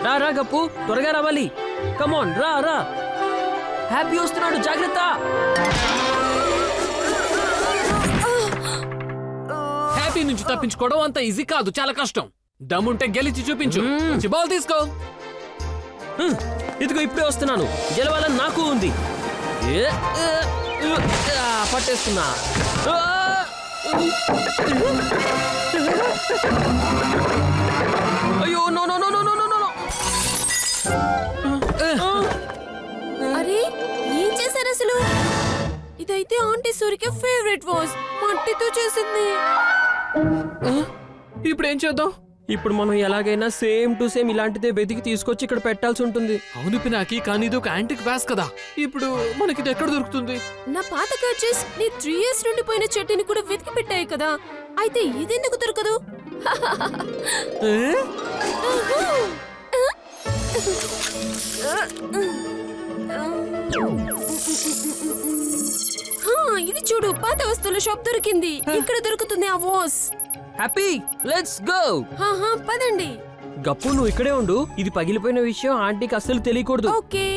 రా గప్పు, త్వరగా రావాలి. కమాన్ రా. హ్యాపీ వస్తున్నాడు, జాగ్రత్త. హ్యాపీ నుంచి తప్పించుకోవడం అంత ఈజీ కాదు, చాలా కష్టం. దమ్ముంటే గెలిచి చూపించు. బాల్ తీసుకో. ఇదిగో ఇప్పుడే వస్తున్నాను. గెలవాలని నాకు ఉంది. పట్టేస్తున్నా. అయ్యో నో. అరే ఏం చేశారు అసలు? ఇదైతే ఆంటీ సూరికి ఫేవరెట్ వాజ్, మట్టితో చేసింది. ఇప్పుడు ఏం చేద్దాం? ఇప్పుడు మనం ఎలాగైనా సేమ్ టు సేమ్ ఇలాంటిదే వెతికి తీసుకొచ్చి ఇక్కడ పెట్టాల్సి ఉంటుంది. అవును పినాకి, కానీ ఇది ఒక యాంటిక్ వ్యాస్ కదా. ఇప్పుడు మనకి ఇది ఎక్కడ దొరుకుతుంది? నా పాత కర్చీస్ నీ 3 years నుండి పోయిన చెట్టుని కూడా వెతికి పెట్టాయి కదా, అయితే ఇదెందుకు దొరకదు? ఇది చూడు, పాత వస్తువుల షాప్ దొరికింది. ఇక్కడ దొరుకుతుంది ఆ వాస్. Happy, let's go. పదండి. గప్పు నువ్వు ఇక్కడే ఉండు. ఇది పగిలిపోయిన విషయం ఆంటీకి అస్సలు తెలియకూడదు. ఓకే.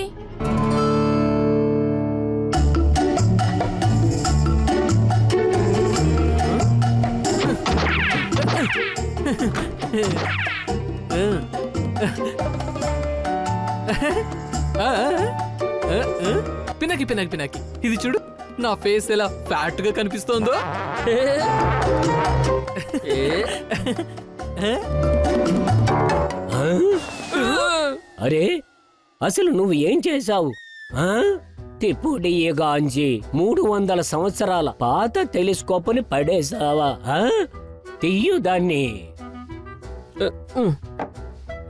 పినాకి ఇది చూడు, నా ఫేస్ ఎలా ఫ్యాట్ గా కనిపిస్తోందో. అరే అసలు నువ్వు ఏం చేశావు? తిప్పుడియగాంచి 300 సంవత్సరాల పాత టెలిస్కోప్ని పడేసావా? తీయు దాన్ని.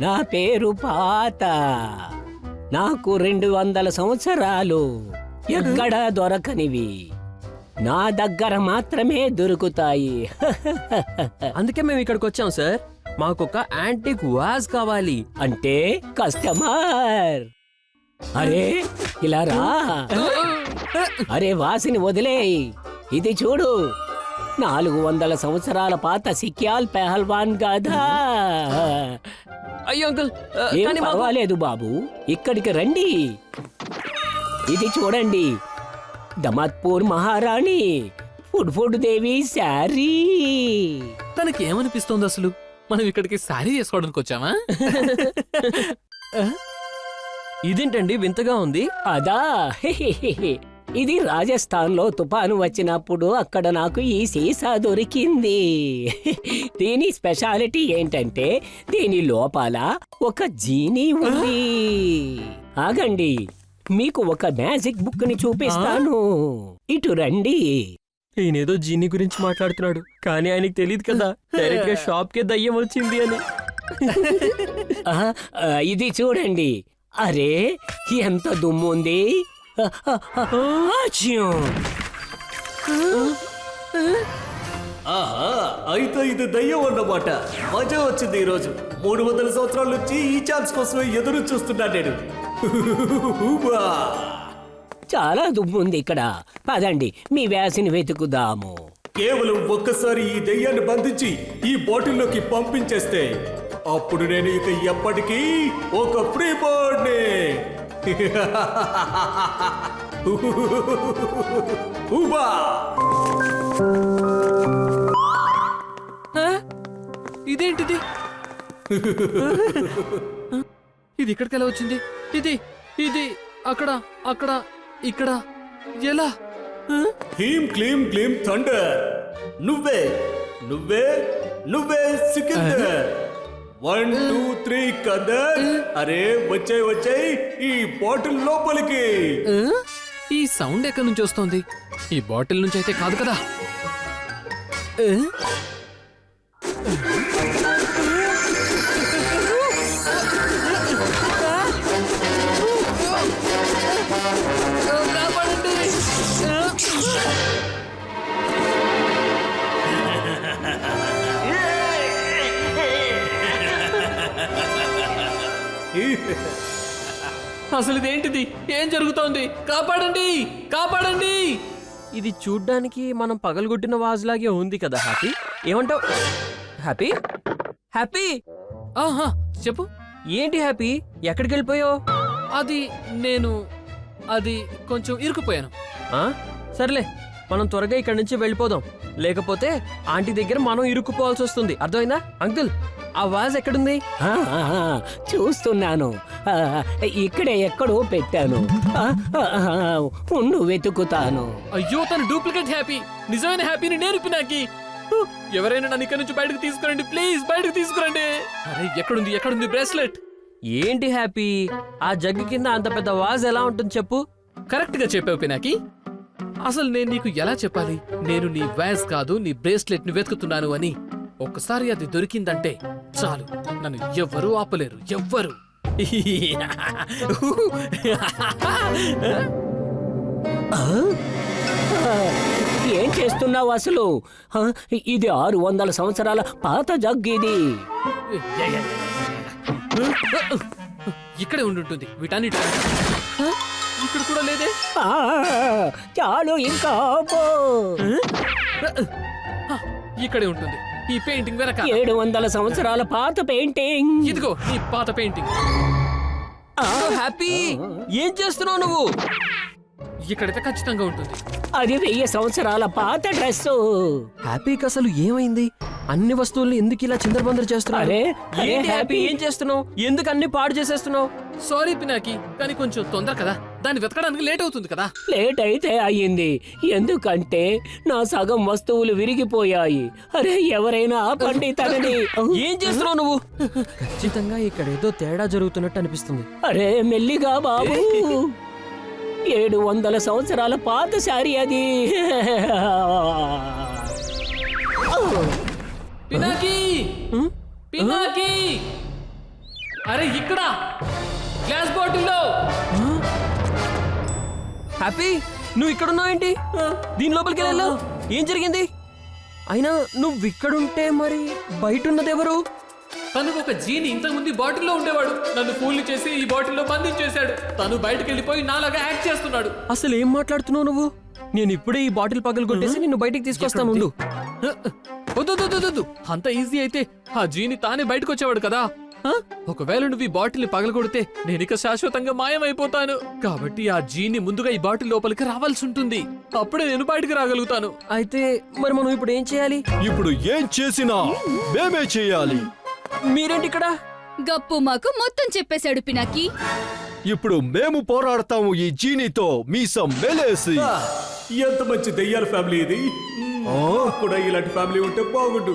నా పేరు పాత, నాకు 200 సంవత్సరాలు. ఎక్కడా దొరకనివి నా దగ్గర మాత్రమే దొరుకుతాయి. అందుకే మేము ఇక్కడికి వచ్చాం సార్. మాకొక యాంటిక్ వాజ్ కావాలి. అంటే కస్టమర్. అరే ఇలా రా. అరే వాసిని వదిలేయ్. ఇది చూడు, 400 సంవత్సరాల పాత సిక్యాల్ పెహల్వాన్ గాథా. అయ్యో అంకుల్, ఏం పర్వాలేదు బాబు, ఇక్కడికి రండి. ఇది చూడండి, దమాత్పూర్ మహారాణి ఫుడ్ దేవి శారీ. తనకి ఏమనిపిస్తోంది అసలు? మనం ఇక్కడికి శారీ చేసుకోవడానికి వచ్చామా? ఇదేంటండి వింతగా ఉంది? అదా, ఇది రాజస్థాన్ లో తుఫాను వచ్చినప్పుడు అక్కడ నాకు ఈ సీసా దొరికింది. దీని స్పెషాలిటీ ఏంటంటే దీని లోపల ఒక జీనీ ఉంది. ఆగండి, మీకు ఒక మ్యాజిక్ బుక్ ని చూపిస్తాను. ఇటు రండి. ఈయనేదో జీని గురించి మాట్లాడుతున్నాడు, కానీ ఆయనకి తెలియదు కదా డైరెక్ట్ గా షాప్ కే దయ్యం వచ్చింది అని. ఇది చూడండి. అరే ఎంత దుమ్ముంది. అయితే ఇది దయ్యం అన్నమాట. మజా వచ్చింది ఈరోజు. 300 సంవత్సరాల నుంచి ఈ ఛాన్స్ కోసమే ఎదురు చూస్తున్నా నేను. చాలా దుమ్ముంది ఇక్కడ. పదండి, మీ వ్యాసిని వెతుకుదాము. కేవలం ఒక్కసారి ఈ దయ్యాన్ని బంధించి ఈ బాటిల్లోకి పంపించేస్తే అప్పుడు నేను ఇక ఎప్పటికీ ఒక ఫ్రీ బర్డ్ ని. ఇదేంటిది? ఇది ఇక్కడికి ఎలా వచ్చింది? ఇది ఇది అక్కడ అక్కడ ఇక్కడ ఎలా? హీం క్లీం క్లీం థండర్. నువ్వే నువ్వే నువ్వే సికిందర్. 1 2 3 కదర్. అరే వచ్చాయి వచ్చాయి ఈ బాటిల్ లోపలికి. ఈ సౌండ్ ఎక్కడి నుంచి వస్తోంది? ఈ బాటిల్ నుంచి అయితే కాదు కదా. అసలు ఇదేంటిది? ఏం జరుగుతోంది? కాపాడండి, కాపాడండి. ఇది చూడ్డానికి మనం పగలగొట్టిన వాజ్ లాగే ఉంది కదా. హ్యాపీ, ఏమంటావు? హ్యాపీ హ్యాపీ ఆహా చెప్పు. ఏంటి హ్యాపీ ఎక్కడికి వెళ్ళిపోయావు? అది కొంచెం ఇరుక్కుపోయాను. సర్లే మనం త్వరగా ఇక్కడి నుంచి వెళ్ళిపోదాం, లేకపోతే ఆంటీ దగ్గర మనం ఇరుక్కుపోవాల్సి వస్తుంది. అర్థమైందా? అంకుల్, ఆ వాజ్ ఎక్కడుంది? ఆ, ఆ, చూస్తున్నాను. ఇక్కడే ఎక్కడో పెట్టాను. ఉండు, వెతుకుతాను. అయ్యో, తను డూప్లికేట్ హ్యాపీ. నిజమైన హ్యాపీని నేను పినాకి. ఎవరైనా నన్ను ఇక్కడ నుంచి బయటకు తీసుకురండి ప్లీజ్, బయటకు తీసుకురండి. అరే ఎక్కడుంది బ్రేస్లెట్? ఏంటి హ్యాపీ, ఆ జగ్గు కింద అంత పెద్ద వాజ్ ఎలా ఉంటుంది చెప్పు? కరెక్ట్ గా చెప్పావు పినాకి. అసలు నేను నీకు ఎలా చెప్పాలి? నేను నీ వ్యాజ్ కాదు, నీ బ్రేస్లెట్ ని వెతుకుతున్నాను అని. ఒక్కసారి అది దొరికిందంటే చాలు, నన్ను ఎవ్వరూ ఆపలేరు, ఎవ్వరు. ఏం చేస్తున్నావు అసలు? ఇది 600 సంవత్సరాల పాత జగ్గిది. ఇక్కడే ఉండుంటుంది వీటన్నిటి. ఇక్కడ కూడా లేదే. చాలు, ఇంకా ఆపు. ఇక్కడే ఉంటుంది ఈ పెయింటింగ్ వెనక. 700 సంవత్సరాల పాత పెయింటింగ్. ఇదిగో ఈ పాత పెయింటింగ్. హ్యాపీ, ఏం చేస్తున్నావు నువ్వు? ఇక్కడైతే ఖచ్చితంగా ఉంటుంది. అది 1000 సంవత్సరాల పాత డ్రెస్సు. హ్యాపీకి అసలు ఏమైంది? అన్ని వస్తువుల్ని ఎందుకు ఇలా చిందరబందర చేస్తున్నావు? అరే, ఏంటి హ్యాపీ, ఏం చేస్తున్నావు? ఎందుకు అన్ని పాడు చేసేస్తున్నావు? సారీ పినాకి, కానీ కొంచెం తొందర కదా, దాన్ని వెతకడానికి లేట్ అవుతుంది కదా. లేట్ అయితే అయ్యింది, ఎందుకంటే నా సగం వస్తువులు విరిగిపోయాయి. అరే, ఎవరైనా ఆపండి తనని. ఏం చేస్తున్నావు నువ్వు? ఖచ్చితంగా ఇక్కడ ఏదో తేడా జరుగుతున్నట్టు అనిపిస్తుంది. అరే, మెల్లిగా బాబు. 700 సంవత్సరాల పాత శారీ అది. పినాకి, పినాకి, అరే ఇక్కడ గ్లాస్ బాటిల్లో. హ్యాపీ, నువ్వు ఇక్కడున్నావు ఏంటి? దీని లోపలికి వెళ్ళావు, ఏం జరిగింది? అయినా నువ్వు ఇక్కడుంటే మరి బయట ఉన్నది ఎవరు? తనకు ఒక జీని ఇంతకు ముందు బాటిల్లో ఉండేవాడు. నన్ను ఫూల్ని చేసి ఈ బాటిల్లో బంధించేశాడు. తను బయటకు వెళ్ళిపోయి నాలాగా యాక్ట్ చేస్తున్నాడు. అసలు ఏం మాట్లాడుతున్నావు నువ్వు? నేను ఇప్పుడే ఈ బాటిల్ పగలు కొట్టేసి నిన్ను బయటికి తీసుకొస్తాను. ఉండు. వద్దు, అంత ఈజీ అయితే ఆ జీని తానే బయటకు వచ్చేవాడు కదా. ఒకవేళ నువ్వు ఈ బాటిల్ ని పగలగొడితే నేనిక శాశ్వతంగా మాయమైపోతాను. కాబట్టి ఆ జీని ముందుగా ఈ బాటిల్ లోపలికి రావాల్సి ఉంటుంది. అప్పుడే నేను బయటకు రాగలుగుతాను. అయితే మరి మనం ఇప్పుడు ఏం చేయాలి? ఇప్పుడు ఏం చేసినా మేమే చేయాలి. మీరేంటి ఇక్కడ? గప్పు మాకు మొత్తం చెప్పేశాడు పినాకి. ఇప్పుడు మేము పోరాడతాము ఈ జీనితో మీసం మెలేసి. ఎంత మంచి దెయ్యాల ఫ్యామిలీ ఇది. కూడా ఇలాంటి ఫ్యామిలీ ఉంటే బాగుండు.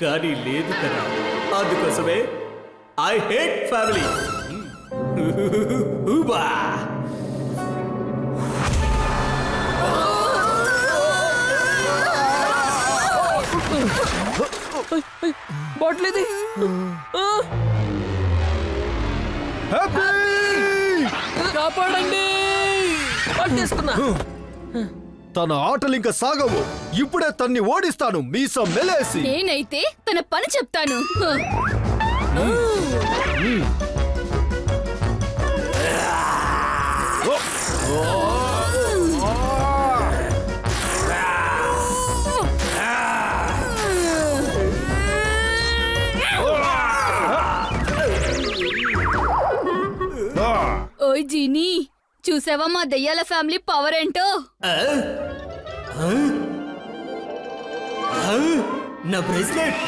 కానీ లేదు కదా, అందుకోసమే ఐ హేట్ ఫ్యామిలీ. బాటిల్ ఇది. కాపాడండి, పట్టేసుకున్నా. తన ఆటలు ఇంకా సాగవు. ఇప్పుడే తన్ని ఓడిస్తాను మీసం మెలేసి. నేనైతే తన పని చెప్తాను. ఓయ్ జీనీ, చూసావా మా దయ్యాల ఫ్యామిలీ పవర్ ఏంటో? నా బ్రేస్లెట్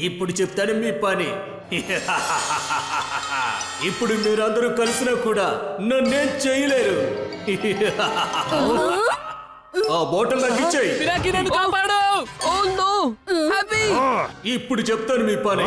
ఇప్పుడు చెప్తాను మీ పని. ఇప్పుడు మీరందరూ కలిసినా కూడా నన్నేం చేయలేరు. ఆ బాటిల్ నాకు ఇచ్చేయి. పినాకి నన్ను కాపాడు. ఓ నో హ్యాపీ, ఇప్పుడు చెప్తాను మీ పని.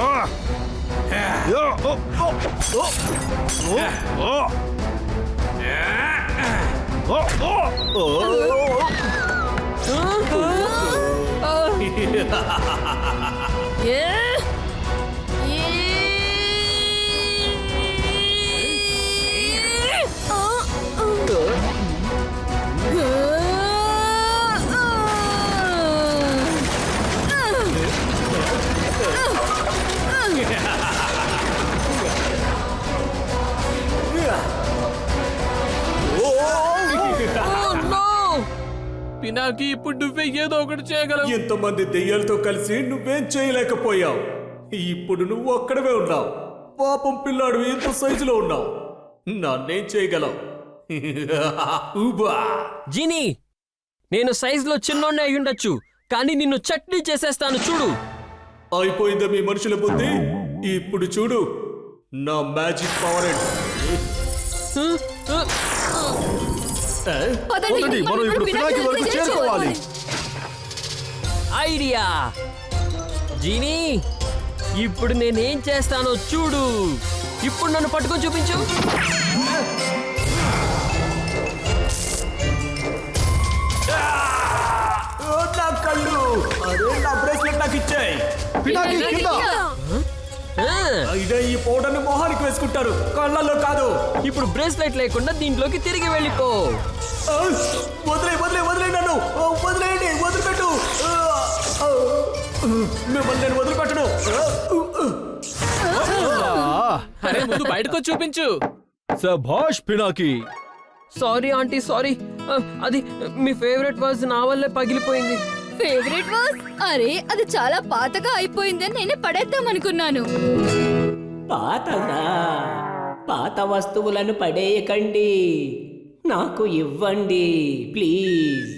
పినాకి ఇప్పుడు నువ్వే ఏదో ఒకటి చేయగలవు. ఎంతమంది దెయ్యాలతో కలిసి నువ్వేం చేయలేకపోయావు. ఇప్పుడు నువ్వు ఒక్కడవే ఉన్నావు. పాపం పిల్లాడు ఎంత సైజులో ఉన్నావు. నన్నేం చేయగలవు? ఊబా. జీనీ, నేను సైజులో చిన్నోడ్నే అయి ఉండొచ్చు, కానీ నిన్ను చట్నీ చేసేస్తాను చూడు. అయిపోయిందా మీ మనుషుల బుద్ధి? ఇప్పుడు చూడు నా మ్యాజిక్ పవర్ ఏంటి. పదండి, మనం ఇప్పుడు పినాకి వరకు చేరుకోవాలి. ఐడియా! జీనీ, ఇప్పుడు నేనేం చేస్తానో చూడు. ఇప్పుడు నన్ను పట్టుకొని చూపించు. నా కళ్ళు, అరే నా బ్రేస్లెట్ నాకు ఇచ్చాయి. పినాకి కింద. ఇదే ఈ పౌడర్ని మొహానికి వేసుకుంటారు, కళ్ళల్లో కాదు. ఇప్పుడు బ్రేస్లెట్ లేకుండా దీంట్లోకి తిరిగి వెళ్ళిపో. వదిలే నన్ను, వదిలేయండి, వదిలిపెట్టు. మిమ్మల్ని నేను వదిలిపెట్టను. అరే ముందు బయటకు చూపించు. సభాష్ పినాకి. Sorry aunty, sorry. అది మీ ఫేవరెట్ వర్స్ నా వల్లే పగిలిపోయింది. Favourite vase? అరే అది చాలా పాతగా అయిపోయిందని నేనే పడేద్దాం అనుకున్నాను. పాతదా? పాత వస్తువులను పడేయకండి, నాకు ఇవ్వండి ప్లీజ్.